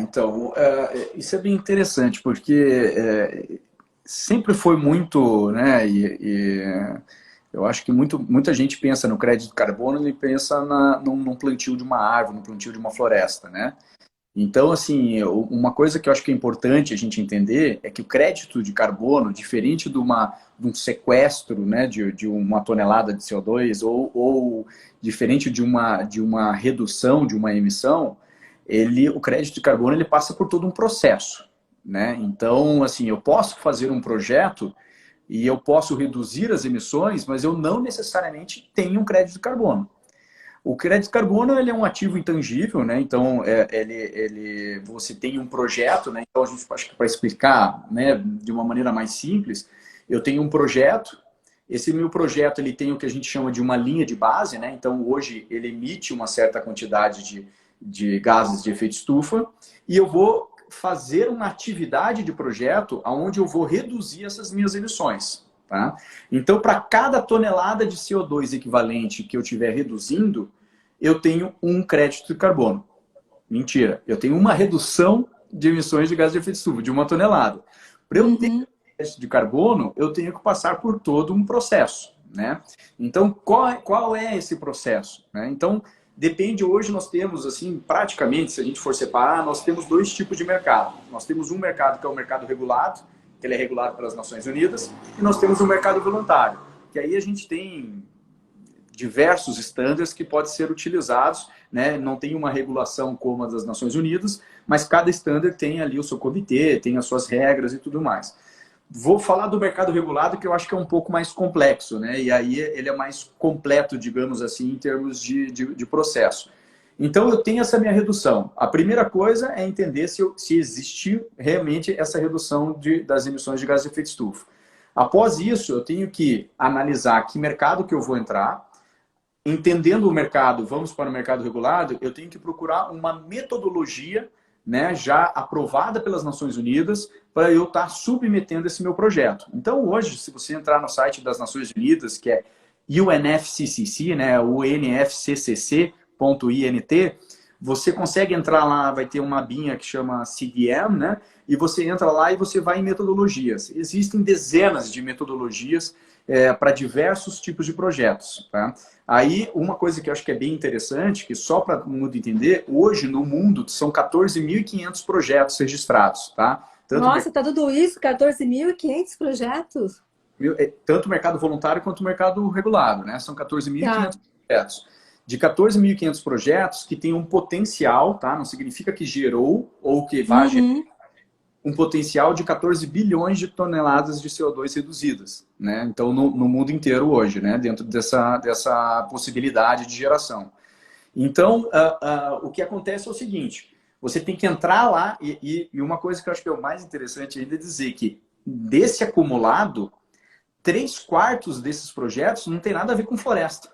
Então, isso é bem interessante, porque sempre foi muito, né, eu acho que muita gente pensa no crédito de carbono, ele pensa num plantio de uma árvore, no plantio de uma floresta, né? Então, assim, uma coisa que eu acho que é importante a gente entender é que o crédito de carbono, diferente de um sequestro, né, de uma tonelada de CO2 ou diferente de uma redução de uma emissão, o crédito de carbono ele passa por todo um processo, né? Então, assim, eu posso fazer um projeto e eu posso reduzir as emissões, mas eu não necessariamente tenho um crédito de carbono. O crédito de carbono ele é um ativo intangível, né? Então você tem um projeto, né? Então a gente acho que para explicar, né, de uma maneira mais simples, eu tenho um projeto. Esse meu projeto ele tem o que a gente chama de uma linha de base, né? Então hoje ele emite uma certa quantidade de gases de efeito estufa e eu vou fazer uma atividade de projeto onde eu vou reduzir essas minhas emissões. Tá? Então, para cada tonelada de CO2 equivalente que eu estiver reduzindo, eu tenho um crédito de carbono. Mentira, eu tenho uma redução de emissões de gás de efeito estufa, de uma tonelada. Para eu ter Uhum. crédito de carbono, eu tenho que passar por todo um processo. Né? Então, qual é esse processo? Né? Então, depende, hoje nós temos, assim, praticamente, se a gente for separar, nós temos dois tipos de mercado. Nós temos um mercado que é o mercado regulado, que ele é regulado pelas Nações Unidas, e nós temos um mercado voluntário, que aí a gente tem diversos estándares que podem ser utilizados, né? Não tem uma regulação como a das Nações Unidas, mas cada estândar tem ali o seu comitê, tem as suas regras e tudo mais. Vou falar do mercado regulado, que eu acho que é um pouco mais complexo, né? E aí ele é mais completo, digamos assim, em termos de processo. Então, eu tenho essa minha redução. A primeira coisa é entender se existe realmente essa redução das emissões de gás de efeito estufa. Após isso, eu tenho que analisar que mercado que eu vou entrar. Entendendo o mercado, vamos para o mercado regulado, eu tenho que procurar uma metodologia, né, já aprovada pelas Nações Unidas para eu estar submetendo esse meu projeto. Então, hoje, se você entrar no site das Nações Unidas, que é UNFCCC, né, unfccc.int, você consegue entrar lá, vai ter uma abinha que chama CDM, né, e você entra lá e você vai em metodologias. Existem dezenas de metodologias para diversos tipos de projetos. Tá? Aí, uma coisa que eu acho que é bem interessante, que só para o mundo entender, hoje no mundo são 14.500 projetos registrados. Tá? Nossa, tá tudo isso? 14.500 projetos? Tanto o mercado voluntário quanto o mercado regulado. Né? São Tá. 14.500 projetos. De 14.500 projetos que tem um potencial, tá? Não significa que gerou ou que vai gerar Uhum. um potencial de 14 bilhões de toneladas de CO2 reduzidas, né? Então, no mundo inteiro hoje, né? Dentro dessa possibilidade de geração. Então, o que acontece é o seguinte, você tem que entrar lá e uma coisa que eu acho que é o mais interessante ainda é dizer que desse acumulado, 3/4 desses projetos não tem nada a ver com floresta.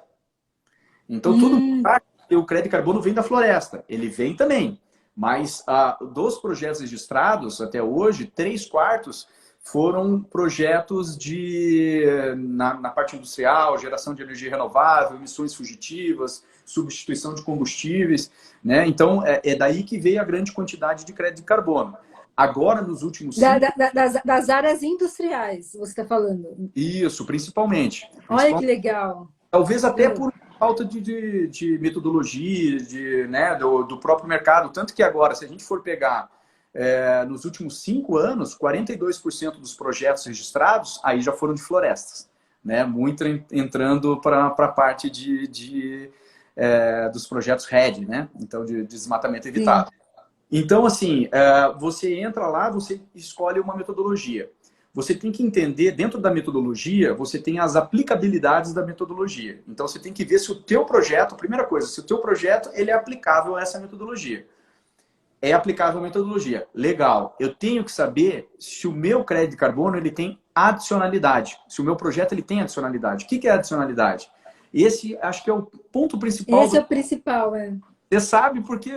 Então, todo mundo Hum. acha que o crédito de carbono vem da floresta. Ele vem também. Mas dos projetos registrados até hoje, 3/4 foram projetos na parte industrial, geração de energia renovável, emissões fugitivas, substituição de combustíveis. Né? Então, é daí que veio a grande quantidade de crédito de carbono. Agora, nos últimos cinco... Das áreas industriais, você está falando. Isso, principalmente. Olha que legal. Talvez até É. por falta de metodologia, né, do próprio mercado. Tanto que agora, se a gente for pegar nos últimos 5 anos, 42% dos projetos registrados aí já foram de florestas. Né, muito entrando para a parte dos projetos RED, né, então de desmatamento Sim. evitado. Então, assim, você entra lá, você escolhe uma metodologia. Você tem que entender, dentro da metodologia, você tem as aplicabilidades da metodologia. Então, você tem que ver se o teu projeto, primeira coisa, se o teu projeto ele é aplicável a essa metodologia. É aplicável a metodologia. Legal. Eu tenho que saber se o meu crédito de carbono ele tem adicionalidade. Se o meu projeto ele tem adicionalidade. O que é adicionalidade? Esse, acho que é o ponto principal Esse do... é o principal, é. Você sabe porque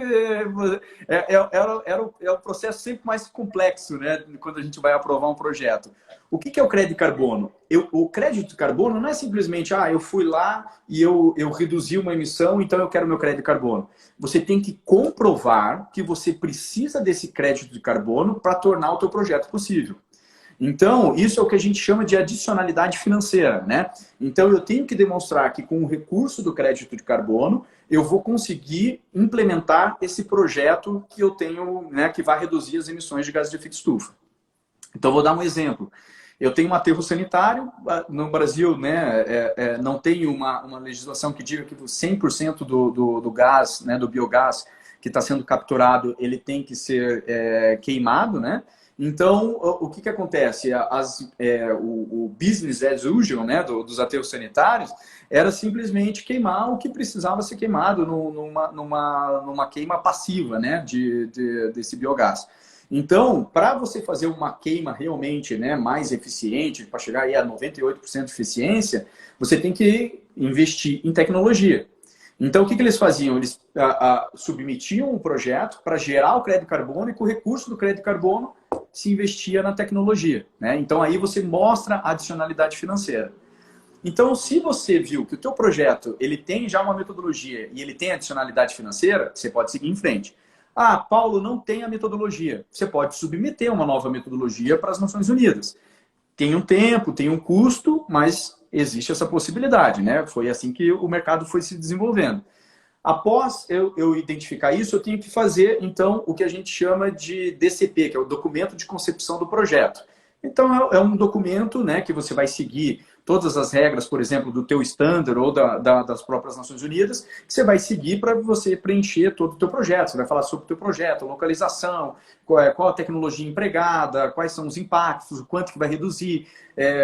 é o processo sempre mais complexo, né? Quando a gente vai aprovar um projeto. O que é o crédito de carbono? O crédito de carbono não é simplesmente, eu fui lá e eu reduzi uma emissão, então eu quero meu crédito de carbono. Você tem que comprovar que você precisa desse crédito de carbono para tornar o teu projeto possível. Então, isso é o que a gente chama de adicionalidade financeira, né? Então, eu tenho que demonstrar que com o recurso do crédito de carbono, eu vou conseguir implementar esse projeto que eu tenho, né, que vai reduzir as emissões de gases de efeito estufa. Então, vou dar um exemplo. Eu tenho um aterro sanitário, no Brasil, né, não tem uma legislação que diga que 100% do gás, né, do biogás que está sendo capturado, ele tem que ser queimado, né? Então, o que acontece? O business as usual, né, dos aterros sanitários era simplesmente queimar o que precisava ser queimado numa queima passiva, né, desse biogás. Então, para você fazer uma queima realmente, né, mais eficiente, para chegar aí a 98% de eficiência, você tem que investir em tecnologia. Então, o que eles faziam? Eles submetiam o projeto para gerar o crédito de carbono e com o recurso do crédito de carbono se investia na tecnologia, né? Então, aí você mostra a adicionalidade financeira. Então, se você viu que o teu projeto ele tem já uma metodologia e ele tem adicionalidade financeira, você pode seguir em frente. Paulo, não tem a metodologia. Você pode submeter uma nova metodologia para as Nações Unidas. Tem um tempo, tem um custo, mas existe essa possibilidade, né? Foi assim que o mercado foi se desenvolvendo. Após eu identificar isso, eu tenho que fazer, então, o que a gente chama de DCP, que é o documento de concepção do projeto. Então, é um documento, né, que você vai seguir todas as regras, por exemplo, do teu standard ou das próprias Nações Unidas, que você vai seguir para você preencher todo o teu projeto. Você vai falar sobre o teu projeto, localização, qual a tecnologia empregada, quais são os impactos, o quanto que vai reduzir.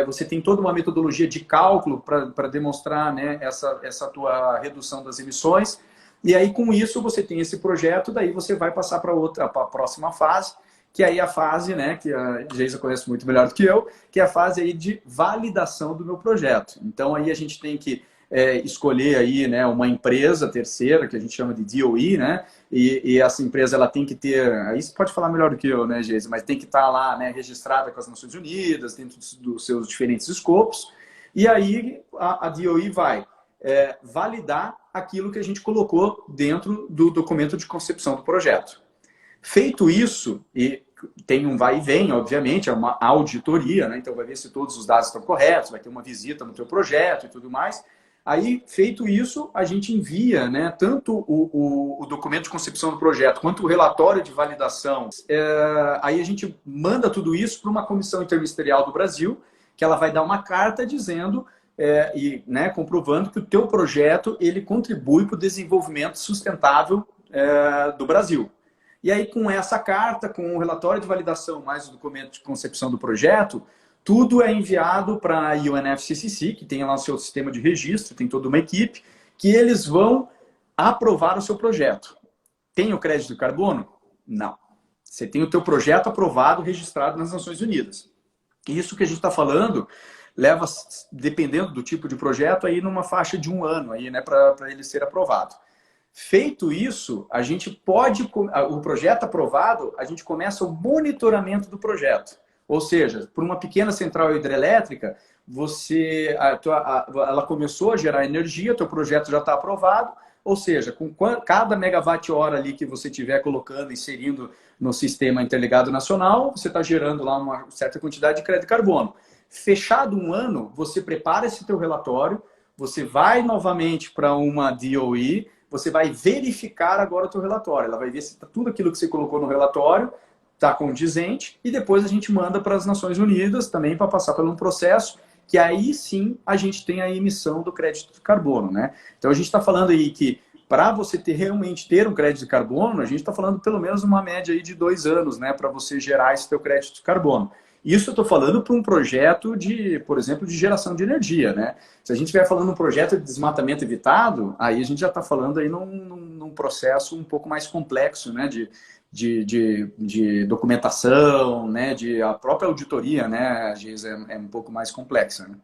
Você tem toda uma metodologia de cálculo para demonstrar, né, essa tua redução das emissões. E aí, com isso, você tem esse projeto, daí você vai passar para a próxima fase, que aí é a fase, né, que a Geisa conhece muito melhor do que eu, que é a fase aí de validação do meu projeto. Então, aí a gente tem que escolher aí, né, uma empresa terceira, que a gente chama de DOE, né, e essa empresa ela tem que ter, aí você pode falar melhor do que eu, né, Geisa, mas tem que estar lá, né, registrada com as Nações Unidas, dentro dos seus diferentes escopos, e aí a DOE vai validar aquilo que a gente colocou dentro do documento de concepção do projeto. Feito isso, e tem um vai e vem, obviamente, é uma auditoria, né? Então vai ver se todos os dados estão corretos, vai ter uma visita no teu projeto e tudo mais. Aí, feito isso, a gente envia, né, tanto o documento de concepção do projeto quanto o relatório de validação. Aí a gente manda tudo isso para uma comissão interministerial do Brasil, que ela vai dar uma carta dizendo né, comprovando que o teu projeto ele contribui para o desenvolvimento sustentável do Brasil. E aí, com essa carta, com o relatório de validação, mais o documento de concepção do projeto, tudo é enviado para a UNFCCC, que tem lá o seu sistema de registro, tem toda uma equipe, que eles vão aprovar o seu projeto. Tem o crédito de carbono? Não. Você tem o teu projeto aprovado, registrado nas Nações Unidas. Isso que a gente está falando leva, dependendo do tipo de projeto, aí numa faixa de 1 ano aí, né, para ele ser aprovado. Feito isso, a gente pode, o projeto aprovado, a gente começa o monitoramento do projeto. Ou seja, por uma pequena central hidrelétrica, ela começou a gerar energia, teu projeto já está aprovado, ou seja, com cada megawatt-hora ali que você estiver colocando, inserindo no sistema interligado nacional, você está gerando lá uma certa quantidade de crédito de carbono. Fechado 1 ano, você prepara esse teu relatório, você vai novamente para uma DOE, você vai verificar agora o teu relatório. Ela vai ver se tudo aquilo que você colocou no relatório está condizente e depois a gente manda para as Nações Unidas também para passar por um processo que aí sim a gente tem a emissão do crédito de carbono, né? Então a gente está falando aí que para você realmente ter um crédito de carbono, a gente está falando pelo menos uma média aí de 2 anos, né, para você gerar esse teu crédito de carbono. Isso eu estou falando para um projeto de, por exemplo, de geração de energia, né? Se a gente estiver falando um projeto de desmatamento evitado, aí a gente já está falando aí num processo um pouco mais complexo, né? De documentação, né? A própria auditoria, né? Às vezes é um pouco mais complexa, né?